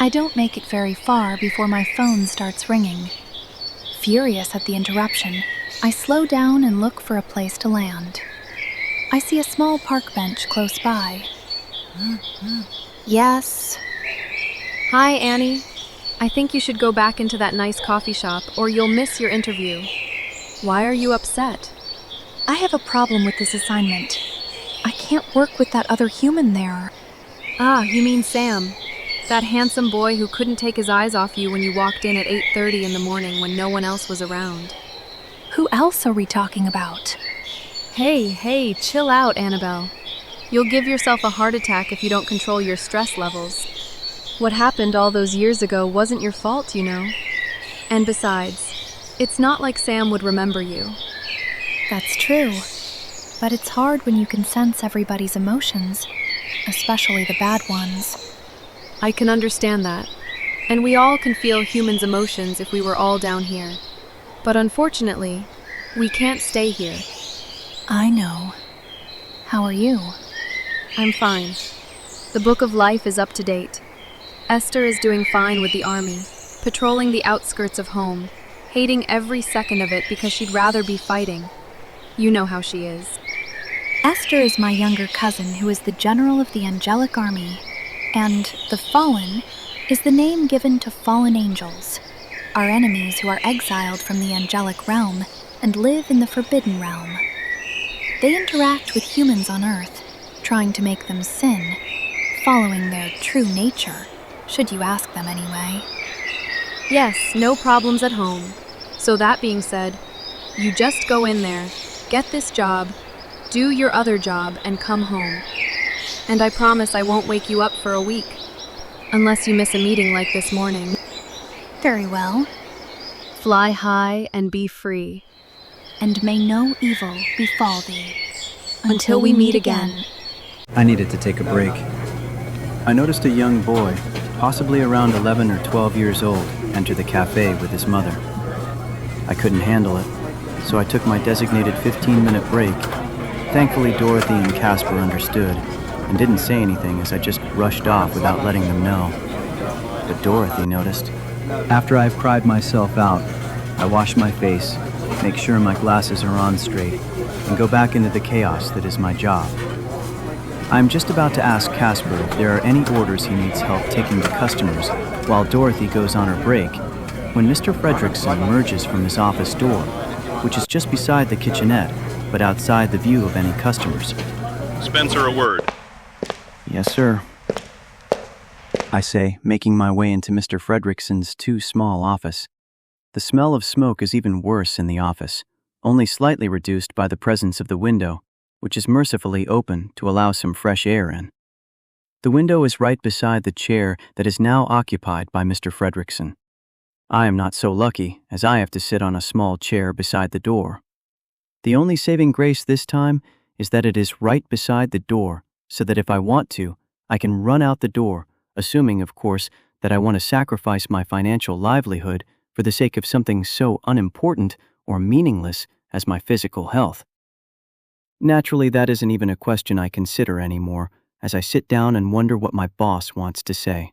I don't make it very far before my phone starts ringing. Furious at the interruption, I slow down and look for a place to land. I see a small park bench close by. Yes. Hi, Annie. I think you should go back into that nice coffee shop or you'll miss your interview. Why are you upset? I have a problem with this assignment. I can't work with that other human there. Ah, you mean Sam. That handsome boy who couldn't take his eyes off you when you walked in at 8:30 in the morning when no one else was around. Who else are we talking about? Hey, chill out, Annabelle. You'll give yourself a heart attack if you don't control your stress levels. What happened all those years ago wasn't your fault, you know. And besides, it's not like Sam would remember you. That's true. But it's hard when you can sense everybody's emotions, especially the bad ones. I can understand that. And we all can feel humans' emotions if we were all down here. But unfortunately, we can't stay here. I know. How are you? I'm fine. The book of life is up to date. Esther is doing fine with the army, patrolling the outskirts of home, hating every second of it because she'd rather be fighting. You know how she is. Esther is my younger cousin who is the general of the angelic army, and the Fallen is the name given to fallen angels, our enemies who are exiled from the angelic realm and live in the forbidden realm. They interact with humans on Earth, trying to make them sin, following their true nature, should you ask them anyway. Yes, no problems at home. So that being said, you just go in there, get this job, do your other job, and come home. And I promise I won't wake you up for a week, unless you miss a meeting like this morning. Very well. Fly high and be free. And may no evil befall thee. Until we meet again. I needed to take a break. I noticed a young boy, possibly around 11 or 12 years old, enter the cafe with his mother. I couldn't handle it, so I took my designated 15-minute break. Thankfully, Dorothy and Casper understood and didn't say anything as I just rushed off without letting them know. But Dorothy noticed. After I've cried myself out, I wash my face, make sure my glasses are on straight, and go back into the chaos that is my job. I'm just about to ask Casper if there are any orders he needs help taking to customers while Dorothy goes on her break, when Mr. Fredrickson emerges from his office door, which is just beside the kitchenette, but outside the view of any customers. Spencer, a word. Yes, sir. I say, making my way into Mr. Fredrickson's too small office. The smell of smoke is even worse in the office, only slightly reduced by the presence of the window, which is mercifully open to allow some fresh air in. The window is right beside the chair that is now occupied by Mr. Fredrickson. I am not so lucky, as I have to sit on a small chair beside the door. The only saving grace this time is that it is right beside the door, so that if I want to, I can run out the door, assuming, of course, that I want to sacrifice my financial livelihood for the sake of something so unimportant or meaningless as my physical health. Naturally, that isn't even a question I consider anymore, as I sit down and wonder what my boss wants to say.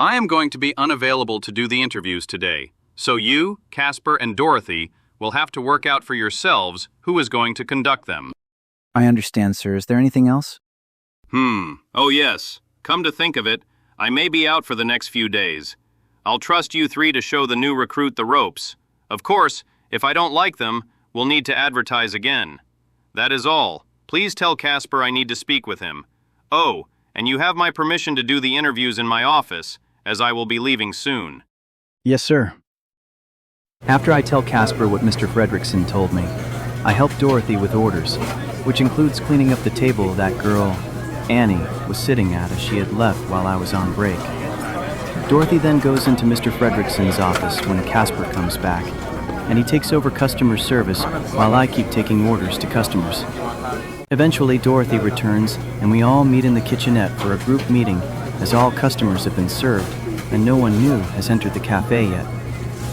I am going to be unavailable to do the interviews today, so you, Casper, and Dorothy will have to work out for yourselves who is going to conduct them. I understand, sir. Is there anything else? Oh yes. Come to think of it, I may be out for the next few days. I'll trust you three to show the new recruit the ropes. Of course, if I don't like them, we'll need to advertise again. That is all. Please tell Casper I need to speak with him. Oh, and you have my permission to do the interviews in my office, as I will be leaving soon. Yes, sir. After I tell Casper what Mr. Fredrickson told me, I help Dorothy with orders, which includes cleaning up the table that girl, Annie, was sitting at as she had left while I was on break. Dorothy then goes into Mr. Fredrickson's office when Casper comes back, and he takes over customer service while I keep taking orders to customers. Eventually, Dorothy returns, and we all meet in the kitchenette for a group meeting, as all customers have been served, and no one new has entered the cafe yet.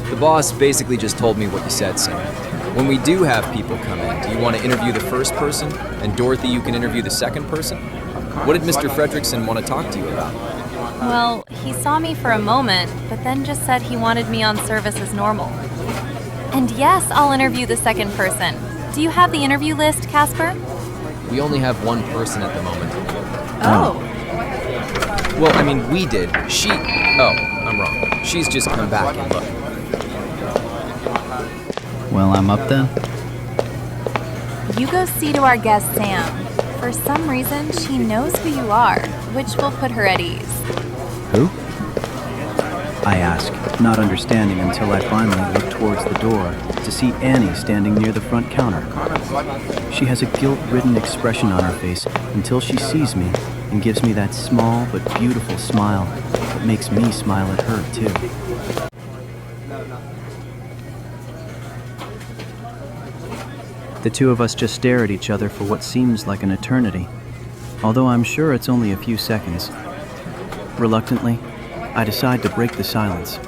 The boss basically just told me what you said, Sam. When we do have people come in, do you want to interview the first person, and Dorothy, you can interview the second person? What did Mr. Fredrickson want to talk to you about? Well, he saw me for a moment, but then just said he wanted me on service as normal. And yes, I'll interview the second person. Do you have the interview list, Casper? We only have one person at the moment. Oh. Well, I mean, we did. Oh, I'm wrong. She's just come back and look. Well, I'm up then. You go see to our guest, Sam. For some reason, she knows who you are, which will put her at ease. Who? I ask, not understanding until I finally look towards the door to see Annie standing near the front counter. She has a guilt-ridden expression on her face until she sees me and gives me that small but beautiful smile that makes me smile at her, too. The two of us just stare at each other for what seems like an eternity, although I'm sure it's only a few seconds. Reluctantly, I decide to break the silence.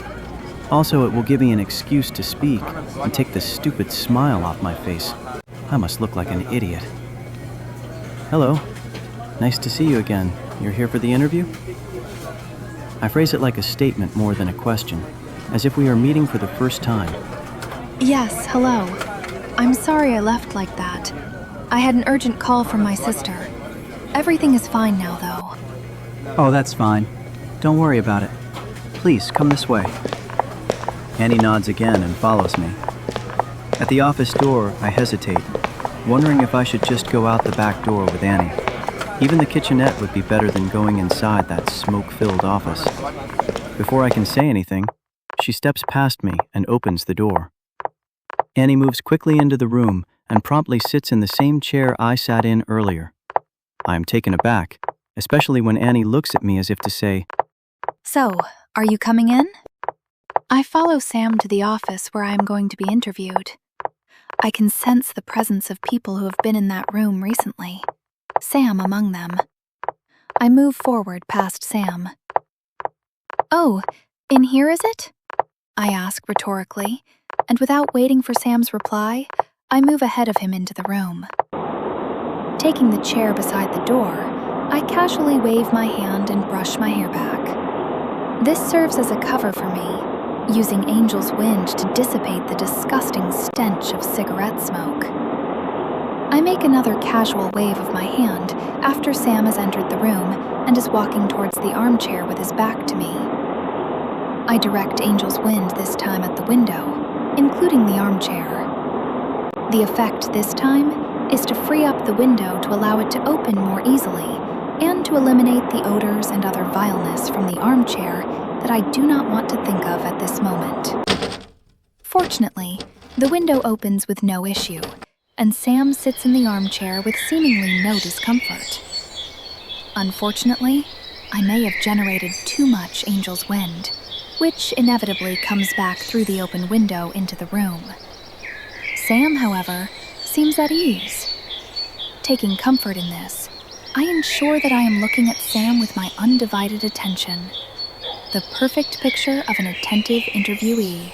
Also, it will give me an excuse to speak and take the stupid smile off my face. I must look like an idiot. Hello. Nice to see you again. You're here for the interview? I phrase it like a statement more than a question, as if we are meeting for the first time. Yes, hello. I'm sorry I left like that. I had an urgent call from my sister. Everything is fine now, though. Oh, that's fine. Don't worry about it. Please, come this way. Annie nods again and follows me. At the office door, I hesitate, wondering if I should just go out the back door with Annie. Even the kitchenette would be better than going inside that smoke-filled office. Before I can say anything, she steps past me and opens the door. Annie moves quickly into the room and promptly sits in the same chair I sat in earlier. I am taken aback, especially when Annie looks at me as if to say, So, are you coming in? I follow Sam to the office where I am going to be interviewed. I can sense the presence of people who have been in that room recently, Sam among them. I move forward past Sam. Oh, in here is it? I ask rhetorically, and without waiting for Sam's reply, I move ahead of him into the room. Taking the chair beside the door, I casually wave my hand and brush my hair back. This serves as a cover for me, using Angel's wind to dissipate the disgusting stench of cigarette smoke. I make another casual wave of my hand after Sam has entered the room and is walking towards the armchair with his back to me. I direct Angel's wind this time at the window, including the armchair. The effect this time is to free up the window to allow it to open more easily and to eliminate the odors and other vileness from the armchair that I do not want to think of at this moment. Fortunately, the window opens with no issue, and Sam sits in the armchair with seemingly no discomfort. Unfortunately, I may have generated too much Angel's wind, which inevitably comes back through the open window into the room. Sam, however, seems at ease. Taking comfort in this, I ensure that I am looking at Sam with my undivided attention, the perfect picture of an attentive interviewee.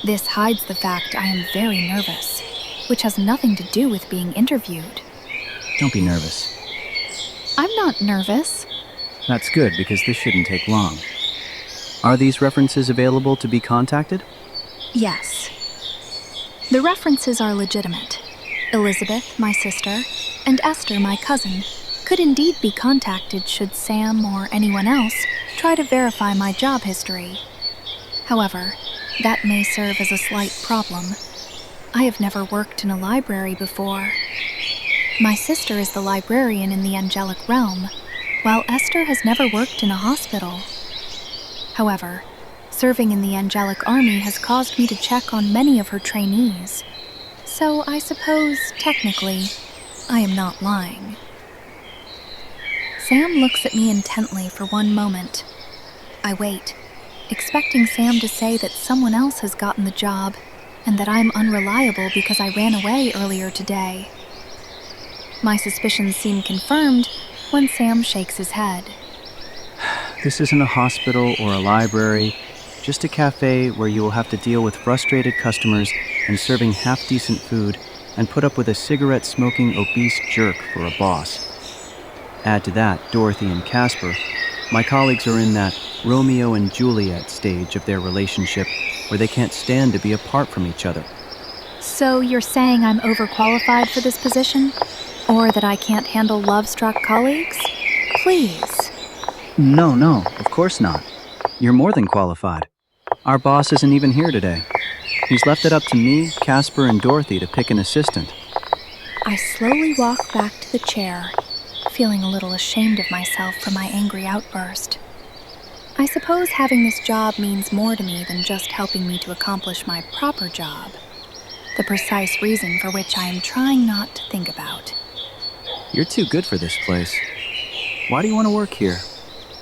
This hides the fact I am very nervous, which has nothing to do with being interviewed. Don't be nervous. I'm not nervous. That's good, because this shouldn't take long. Are these references available to be contacted? Yes. The references are legitimate. Elizabeth, my sister, and Esther, my cousin, could indeed be contacted should Sam or anyone else try to verify my job history. However, that may serve as a slight problem. I have never worked in a library before. My sister is the librarian in the angelic realm, while Esther has never worked in a hospital. However, serving in the angelic army has caused me to check on many of her trainees. So I suppose, technically, I am not lying. Sam looks at me intently for one moment. I wait, expecting Sam to say that someone else has gotten the job and that I'm unreliable because I ran away earlier today. My suspicions seem confirmed when Sam shakes his head. This isn't a hospital or a library, just a cafe where you will have to deal with frustrated customers and serving half-decent food and put up with a cigarette-smoking obese jerk for a boss. Add to that Dorothy and Casper, My colleagues are in that Romeo and Juliet stage of their relationship where they can't stand to be apart from each other. So you're saying I'm overqualified for this position? Or that I can't handle love-struck colleagues? Please. No, of course not. You're more than qualified. Our boss isn't even here today. He's left it up to me, Casper, and Dorothy to pick an assistant. I slowly walk back to the chair, feeling a little ashamed of myself for my angry outburst. I suppose having this job means more to me than just helping me to accomplish my proper job, the precise reason for which I am trying not to think about. You're too good for this place. Why do you want to work here?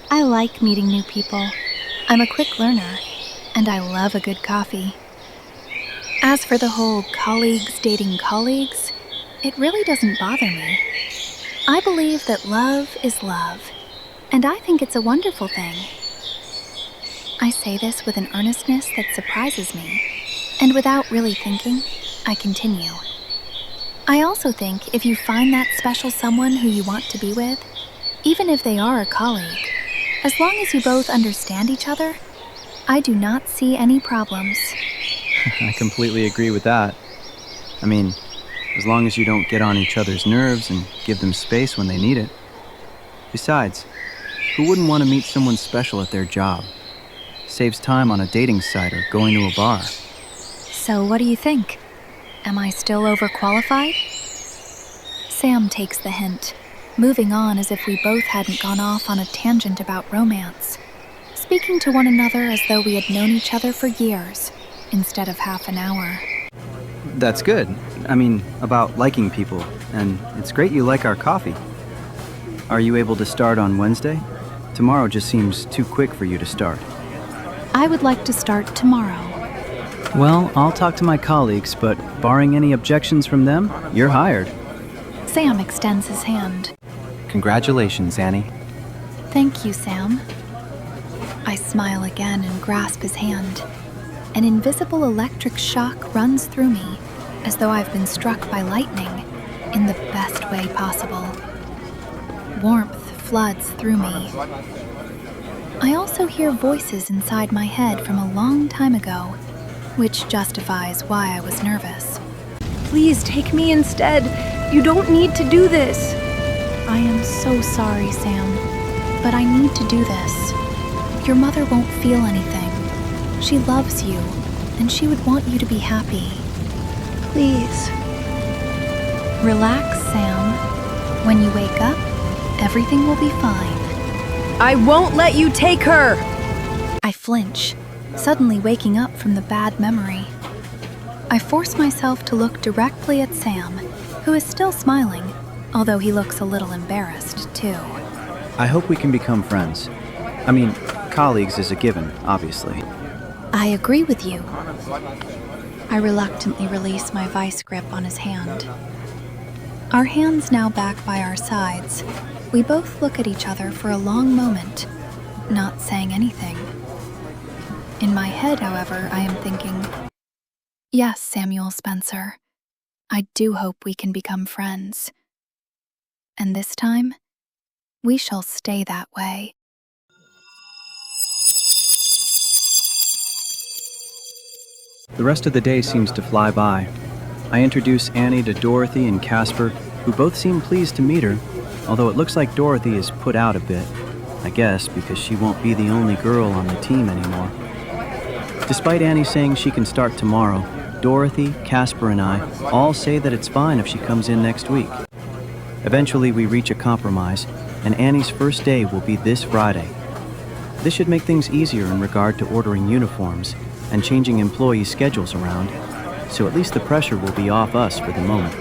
I like meeting new people. I'm a quick learner, and I love a good coffee. As for the whole colleagues dating colleagues, it really doesn't bother me. I believe that love is love, and I think it's a wonderful thing. I say this with an earnestness that surprises me, and without really thinking, I continue. I also think if you find that special someone who you want to be with, even if they are a colleague, as long as you both understand each other, I do not see any problems. I completely agree with that. I mean, as long as you don't get on each other's nerves and give them space when they need it. Besides, who wouldn't want to meet someone special at their job? Saves time on a dating site or going to a bar. So what do you think? Am I still overqualified? Sam takes the hint, moving on as if we both hadn't gone off on a tangent about romance, speaking to one another as though we had known each other for years, instead of half an hour. That's good. I mean, about liking people, and it's great you like our coffee. Are you able to start on Wednesday? Tomorrow just seems too quick for you to start. I would like to start tomorrow. Well, I'll talk to my colleagues, but barring any objections from them, you're hired. Sam extends his hand. Congratulations, Annie. Thank you, Sam. I smile again and grasp his hand. An invisible electric shock runs through me, as though I've been struck by lightning, in the best way possible. Warmth floods through me. I also hear voices inside my head from a long time ago, which justifies why I was nervous. Please take me instead. You don't need to do this. I am so sorry, Sam, but I need to do this. Your mother won't feel anything. She loves you, and she would want you to be happy. Please. Relax, Sam. When you wake up, everything will be fine. I won't let you take her! I flinch, suddenly waking up from the bad memory. I force myself to look directly at Sam, who is still smiling, although he looks a little embarrassed, too. I hope we can become friends. I mean, colleagues is a given, obviously. I agree with you. I reluctantly release my vice grip on his hand. Our hands now back by our sides, we both look at each other for a long moment, not saying anything. In my head, however, I am thinking, yes, Samuel Spencer, I do hope we can become friends. And this time, we shall stay that way. The rest of the day seems to fly by. I introduce Annie to Dorothy and Casper, who both seem pleased to meet her, although it looks like Dorothy is put out a bit, I guess because she won't be the only girl on the team anymore. Despite Annie saying she can start tomorrow, Dorothy, Casper, and I all say that it's fine if she comes in next week. Eventually, we reach a compromise, and Annie's first day will be this Friday. This should make things easier in regard to ordering uniforms and changing employee schedules around, so at least the pressure will be off us for the moment.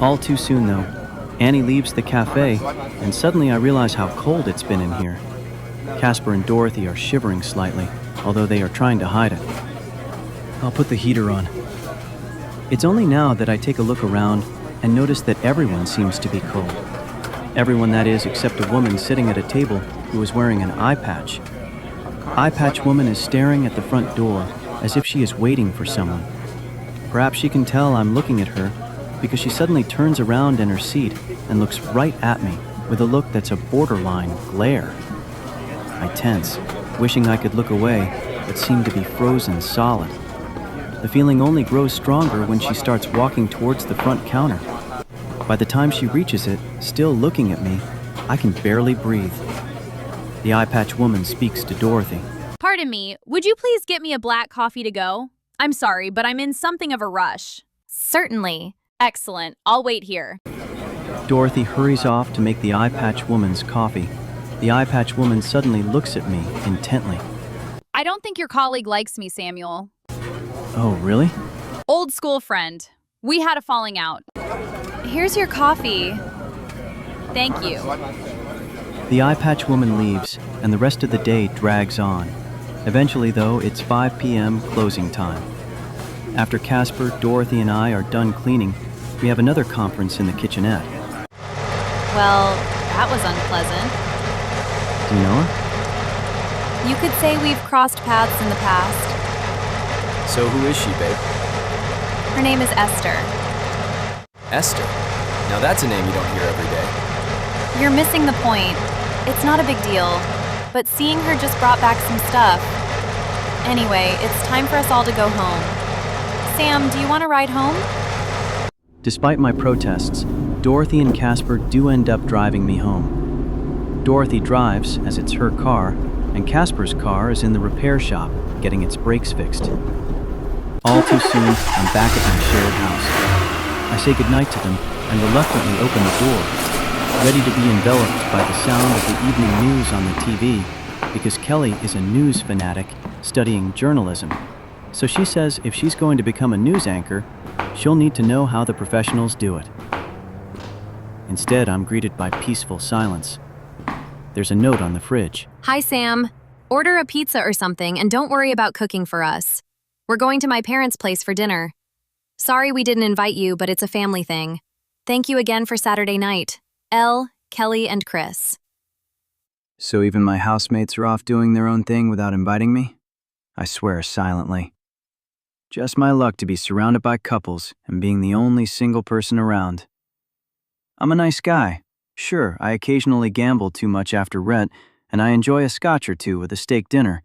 All too soon, though, Annie leaves the cafe, and suddenly I realize how cold it's been in here. Casper and Dorothy are shivering slightly, although they are trying to hide it. I'll put the heater on. It's only now that I take a look around and notice that everyone seems to be cold. Everyone, that is, except a woman sitting at a table who is wearing an eye patch. Eye patch woman is staring at the front door as if she is waiting for someone. Perhaps she can tell I'm looking at her because she suddenly turns around in her seat and looks right at me. with a look that's a borderline glare. I tense, wishing I could look away, but seem to be frozen solid. The feeling only grows stronger when she starts walking towards the front counter. By the time she reaches it, still looking at me, I can barely breathe. The eye patch woman speaks to Dorothy. Pardon me, would you please get me a black coffee to go? I'm sorry, but I'm in something of a rush. Certainly. Excellent, I'll wait here. Dorothy hurries off to make the eye patch woman's coffee. The eye patch woman suddenly looks at me intently. I don't think your colleague likes me, Samuel. Oh, really? Old school friend. We had a falling out. Here's your coffee. Thank you. The eye patch woman leaves, and the rest of the day drags on. Eventually, though, it's 5 p.m. closing time. After Casper, Dorothy, and I are done cleaning, we have another conference in the kitchenette. Well, that was unpleasant. Do you know her? You could say we've crossed paths in the past. So who is she, babe? Her name is Esther. Esther. Now that's a name you don't hear every day. You're missing the point. It's not a big deal, but seeing her just brought back some stuff. Anyway, it's time for us all to go home. Sam, do you want to ride home? Despite my protests, Dorothy and Casper do end up driving me home. Dorothy drives, as it's her car, and Casper's car is in the repair shop, getting its brakes fixed. All too soon, I'm back at my shared house. I say goodnight to them and reluctantly open the door, ready to be enveloped by the sound of the evening news on the TV, because Kelly is a news fanatic studying journalism. So she says if she's going to become a news anchor, she'll need to know how the professionals do it. Instead, I'm greeted by peaceful silence. There's a note on the fridge. Hi, Sam. Order a pizza or something and don't worry about cooking for us. We're going to my parents' place for dinner. Sorry we didn't invite you, but it's a family thing. Thank you again for Saturday night. Elle, Kelly, and Chris. So even my housemates are off doing their own thing without inviting me? I swear silently. Just my luck to be surrounded by couples and being the only single person around. I'm a nice guy. Sure, I occasionally gamble too much after rent, and I enjoy a scotch or two with a steak dinner.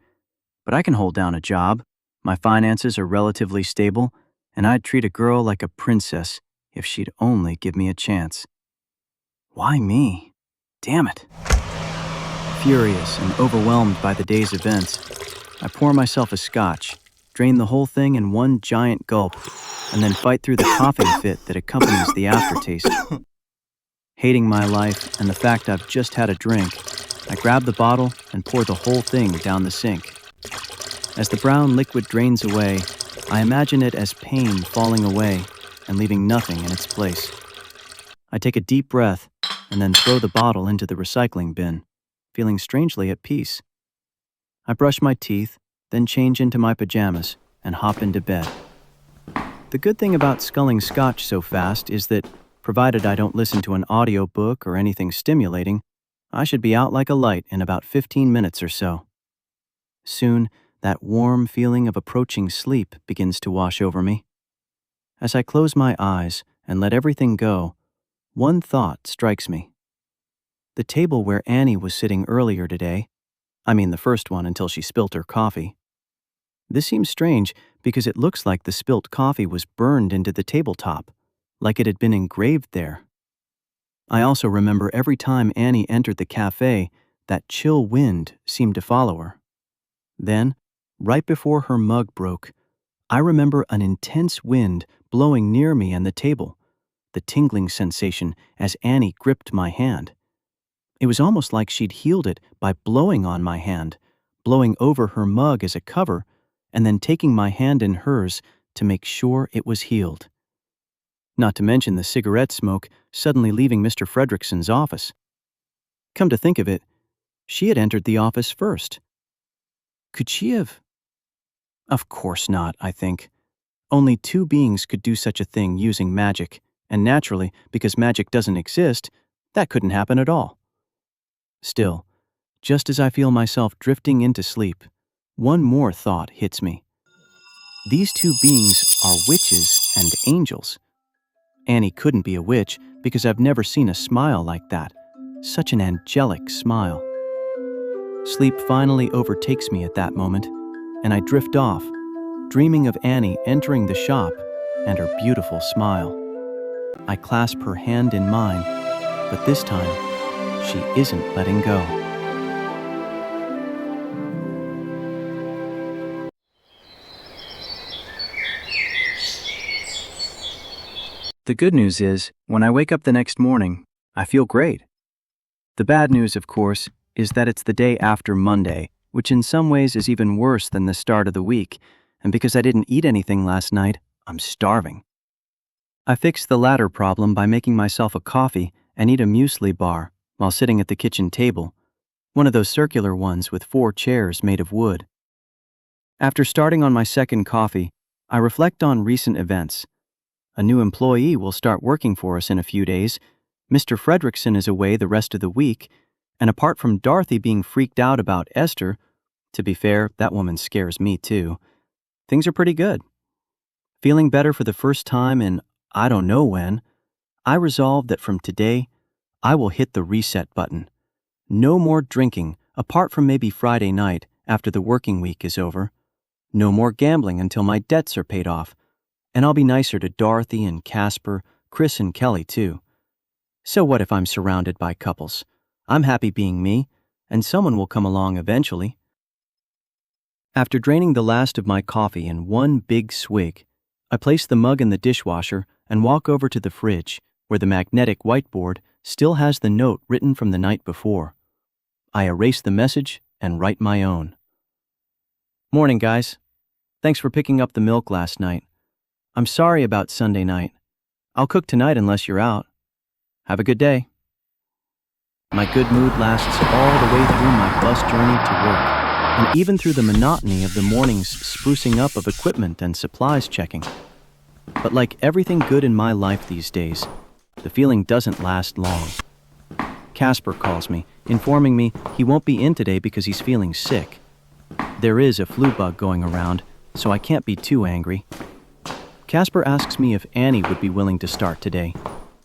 But I can hold down a job, my finances are relatively stable, and I'd treat a girl like a princess if she'd only give me a chance. Why me? Damn it. Furious and overwhelmed by the day's events, I pour myself a scotch, drain the whole thing in one giant gulp, and then fight through the coughing fit that accompanies the aftertaste. Hating my life and the fact I've just had a drink, I grab the bottle and pour the whole thing down the sink. As the brown liquid drains away, I imagine it as pain falling away and leaving nothing in its place. I take a deep breath and then throw the bottle into the recycling bin, feeling strangely at peace. I brush my teeth, then change into my pajamas and hop into bed. The good thing about sculling scotch so fast is that, provided I don't listen to an audiobook or anything stimulating, I should be out like a light in about 15 minutes or so. Soon, that warm feeling of approaching sleep begins to wash over me. As I close my eyes and let everything go, one thought strikes me. The table where Annie was sitting earlier today, I mean the first one until she spilt her coffee. This seems strange because it looks like the spilt coffee was burned into the tabletop, like it had been engraved there. I also remember every time Annie entered the cafe, that chill wind seemed to follow her. Then, right before her mug broke, I remember an intense wind blowing near me and the table, the tingling sensation as Annie gripped my hand. It was almost like she'd healed it by blowing on my hand, blowing over her mug as a cover, and then taking my hand in hers to make sure it was healed. Not to mention the cigarette smoke suddenly leaving Mr. Fredrickson's office. Come to think of it, she had entered the office first. Could she have? Of course not, I think. Only two beings could do such a thing using magic, and naturally, because magic doesn't exist, that couldn't happen at all. Still, just as I feel myself drifting into sleep, one more thought hits me. These two beings are witches and angels. Annie couldn't be a witch because I've never seen a smile like that, such an angelic smile. Sleep finally overtakes me at that moment, and I drift off, dreaming of Annie entering the shop and her beautiful smile. I clasp her hand in mine, but this time, she isn't letting go. The good news is, when I wake up the next morning, I feel great. The bad news, of course, is that it's the day after Monday, which in some ways is even worse than the start of the week, and because I didn't eat anything last night, I'm starving. I fixed the latter problem by making myself a coffee and eat a muesli bar while sitting at the kitchen table, one of those circular ones with 4 chairs made of wood. After starting on my second coffee, I reflect on recent events. A new employee will start working for us in a few days. Mr. Fredrickson is away the rest of the week, and apart from Dorothy being freaked out about Esther, to be fair, that woman scares me too, things are pretty good. Feeling better for the first time in I don't know when, I resolved that from today, I will hit the reset button. No more drinking, apart from maybe Friday night after the working week is over. No more gambling until my debts are paid off. And I'll be nicer to Dorothy and Casper, Chris and Kelly too. So what if I'm surrounded by couples? I'm happy being me, and someone will come along eventually. After draining the last of my coffee in one big swig, I place the mug in the dishwasher and walk over to the fridge, where the magnetic whiteboard still has the note written from the night before. I erase the message and write my own. Morning, guys. Thanks for picking up the milk last night. I'm sorry about Sunday night. I'll cook tonight unless you're out. Have a good day. My good mood lasts all the way through my bus journey to work, and even through the monotony of the morning's sprucing up of equipment and supplies checking. But like everything good in my life these days, the feeling doesn't last long. Casper calls me, informing me he won't be in today because he's feeling sick. There is a flu bug going around, so I can't be too angry. Casper asks me if Annie would be willing to start today.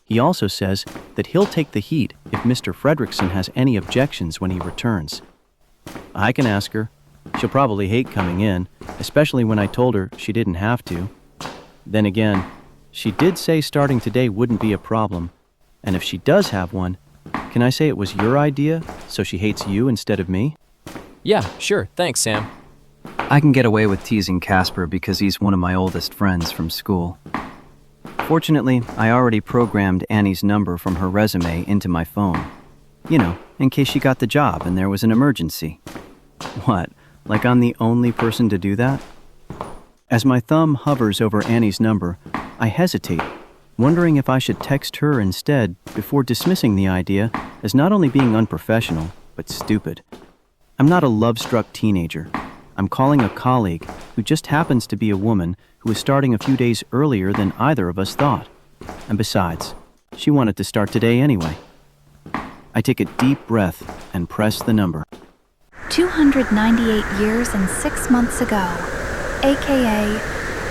He also says that he'll take the heat if Mr. Fredrickson has any objections when he returns. I can ask her. She'll probably hate coming in, especially when I told her she didn't have to. Then again, she did say starting today wouldn't be a problem, and if she does have one, can I say it was your idea, so she hates you instead of me? Yeah, sure. Thanks, Sam. I can get away with teasing Casper because he's one of my oldest friends from school. Fortunately, I already programmed Annie's number from her resume into my phone. You know, in case she got the job and there was an emergency. What, like I'm the only person to do that? As my thumb hovers over Annie's number, I hesitate, wondering if I should text her instead before dismissing the idea as not only being unprofessional, but stupid. I'm not a love-struck teenager. I'm calling a colleague who just happens to be a woman who is starting a few days earlier than either of us thought. And besides, she wanted to start today anyway. I take a deep breath and press the number. 298 years and 6 months ago, aka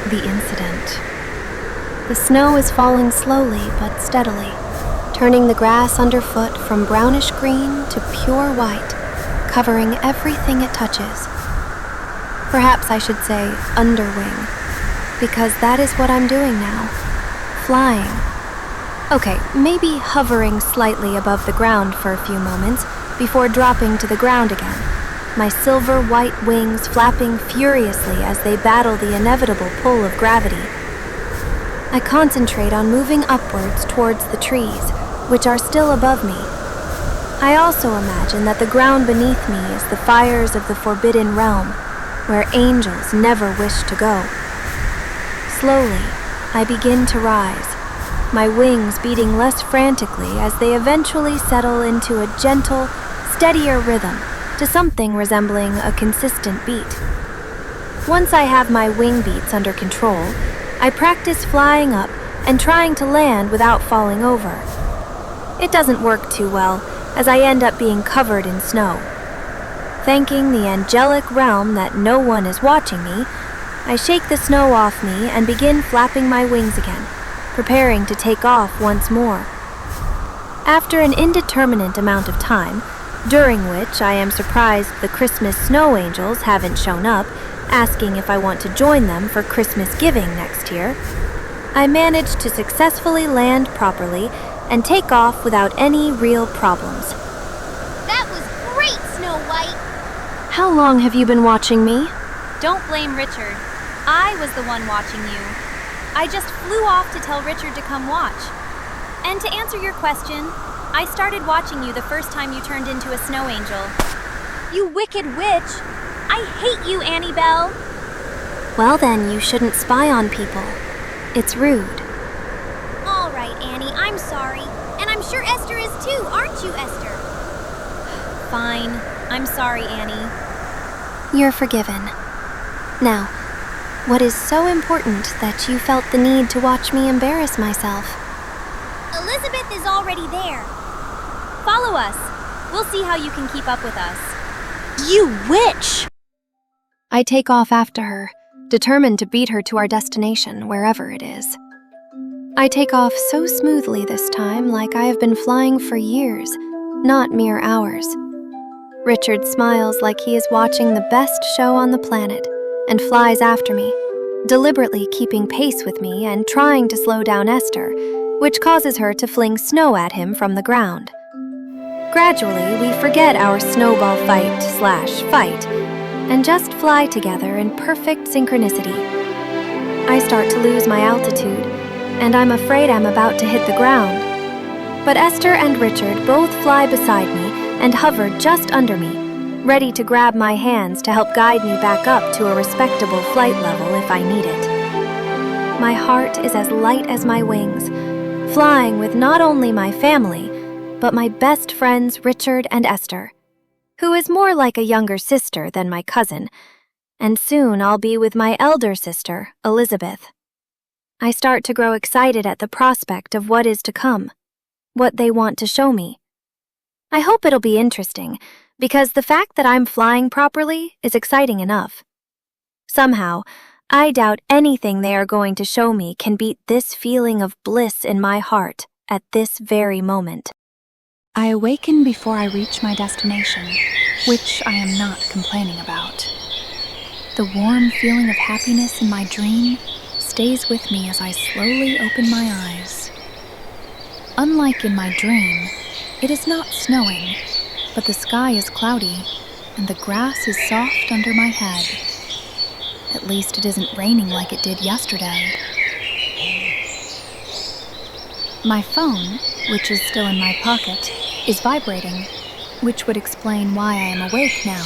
the incident. The snow is falling slowly but steadily, turning the grass underfoot from brownish green to pure white, covering everything it touches. Perhaps I should say underwing, because that is what I'm doing now. Flying. Okay, maybe hovering slightly above the ground for a few moments before dropping to the ground again, my silver-white wings flapping furiously as they battle the inevitable pull of gravity. I concentrate on moving upwards towards the trees, which are still above me. I also imagine that the ground beneath me is the fires of the Forbidden Realm, where angels never wish to go. Slowly, I begin to rise, my wings beating less frantically as they eventually settle into a gentle, steadier rhythm to something resembling a consistent beat. Once I have my wing beats under control, I practice flying up and trying to land without falling over. It doesn't work too well, as I end up being covered in snow. Thanking the angelic realm that no one is watching me, I shake the snow off me and begin flapping my wings again, preparing to take off once more. After an indeterminate amount of time, during which I am surprised the Christmas snow angels haven't shown up, asking if I want to join them for Christmas giving next year, I managed to successfully land properly and take off without any real problems. That was great, Snow White! How long have you been watching me? Don't blame Richard. I was the one watching you. I just flew off to tell Richard to come watch. And to answer your question, I started watching you the first time you turned into a snow angel. You wicked witch! I hate you, Annabelle! Well then, you shouldn't spy on people. It's rude. All right, Annie, I'm sorry. And I'm sure Esther is too, aren't you, Esther? Fine. I'm sorry, Annie. You're forgiven. Now, what is so important that you felt the need to watch me embarrass myself? Elizabeth is already there. Follow us. We'll see how you can keep up with us. You witch! I take off after her, determined to beat her to our destination, wherever it is. I take off so smoothly this time, like I have been flying for years, not mere hours. Richard smiles like he is watching the best show on the planet and flies after me, deliberately keeping pace with me and trying to slow down Esther, which causes her to fling snow at him from the ground. Gradually, we forget our snowball fight and just fly together in perfect synchronicity. I start to lose my altitude, and I'm afraid I'm about to hit the ground. But Esther and Richard both fly beside me and hover just under me, ready to grab my hands to help guide me back up to a respectable flight level if I need it. My heart is as light as my wings, flying with not only my family, but my best friends Richard and Esther, who is more like a younger sister than my cousin, and soon I'll be with my elder sister, Elizabeth. I start to grow excited at the prospect of what is to come, what they want to show me. I hope it'll be interesting, because the fact that I'm flying properly is exciting enough. Somehow, I doubt anything they are going to show me can beat this feeling of bliss in my heart at this very moment. I awaken before I reach my destination, which I am not complaining about. The warm feeling of happiness in my dream stays with me as I slowly open my eyes. Unlike in my dream, it is not snowing, but the sky is cloudy and the grass is soft under my head. At least it isn't raining like it did yesterday. My phone, which is still in my pocket, is vibrating, which would explain why I am awake now.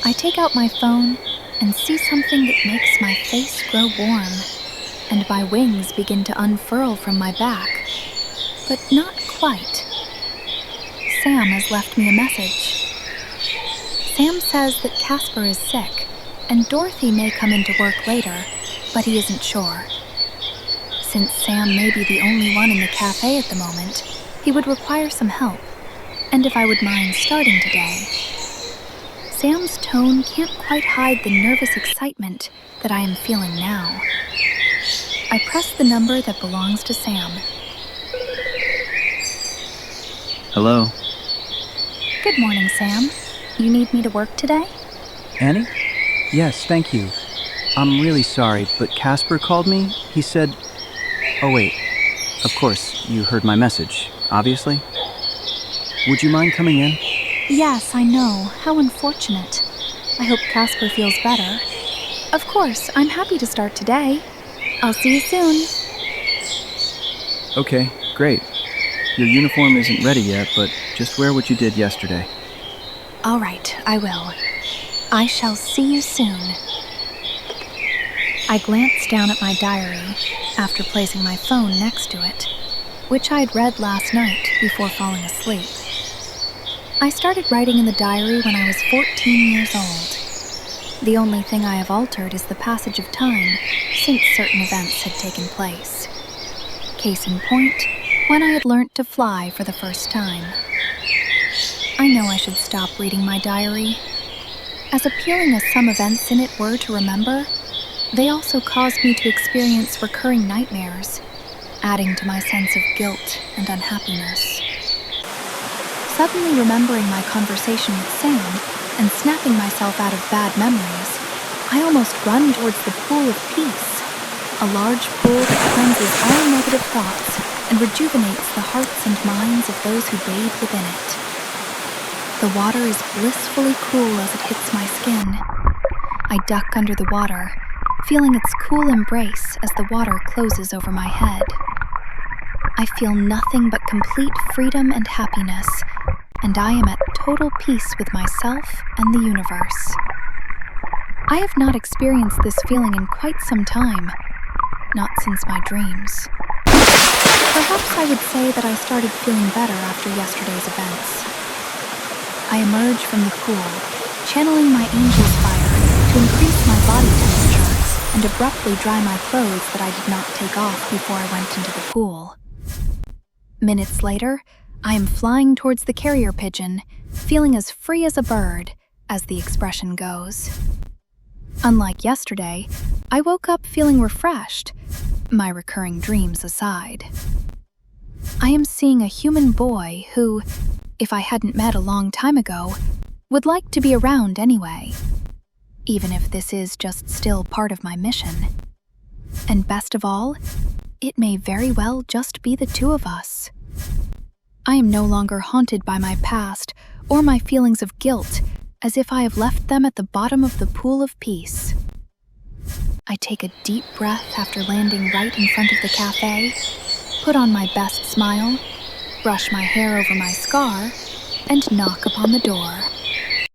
I take out my phone and see something that makes my face grow warm, and my wings begin to unfurl from my back, but not quite. Sam has left me a message. Sam says that Casper is sick, and Dorothy may come into work later, but he isn't sure. Since Sam may be the only one in the cafe at the moment, he would require some help, and if I would mind starting today. Sam's tone can't quite hide the nervous excitement that I am feeling now. I press the number that belongs to Sam. Hello? Good morning, Sam. You need me to work today? Annie? Yes, thank you. I'm really sorry, but Casper called me. He said... Oh wait, of course, you heard my message, obviously. Would you mind coming in? Yes, I know. How unfortunate. I hope Casper feels better. Of course, I'm happy to start today. I'll see you soon. Okay, great. Your uniform isn't ready yet, but just wear what you did yesterday. All right, I will. I shall see you soon. I glanced down at my diary after placing my phone next to it, which I'd read last night before falling asleep. I started writing in the diary when I was 14 years old. The only thing I have altered is the passage of time since certain events had taken place. Case in point, when I had learnt to fly for the first time. I know I should stop reading my diary. As appealing as some events in it were to remember, they also caused me to experience recurring nightmares, adding to my sense of guilt and unhappiness. Suddenly remembering my conversation with Sam and snapping myself out of bad memories, I almost run towards the pool of peace, a large pool that cleanses all negative thoughts and rejuvenates the hearts and minds of those who bathe within it. The water is blissfully cool as it hits my skin. I duck under the water, feeling its cool embrace as the water closes over my head. I feel nothing but complete freedom and happiness, and I am at total peace with myself and the universe. I have not experienced this feeling in quite some time, not since my dreams. Perhaps I would say that I started feeling better after yesterday's events. I emerge from the pool, channeling my angel's fire to increase my body temperature and abruptly dry my clothes that I did not take off before I went into the pool. Minutes later, I am flying towards the carrier pigeon, feeling as free as a bird, as the expression goes. Unlike yesterday, I woke up feeling refreshed, my recurring dreams aside. I am seeing a human boy who, if I hadn't met a long time ago, would like to be around anyway, even if this is just still part of my mission. And best of all, it may very well just be the two of us. I am no longer haunted by my past or my feelings of guilt, as if I have left them at the bottom of the pool of peace. I take a deep breath after landing right in front of the cafe, put on my best smile, brush my hair over my scar, and knock upon the door.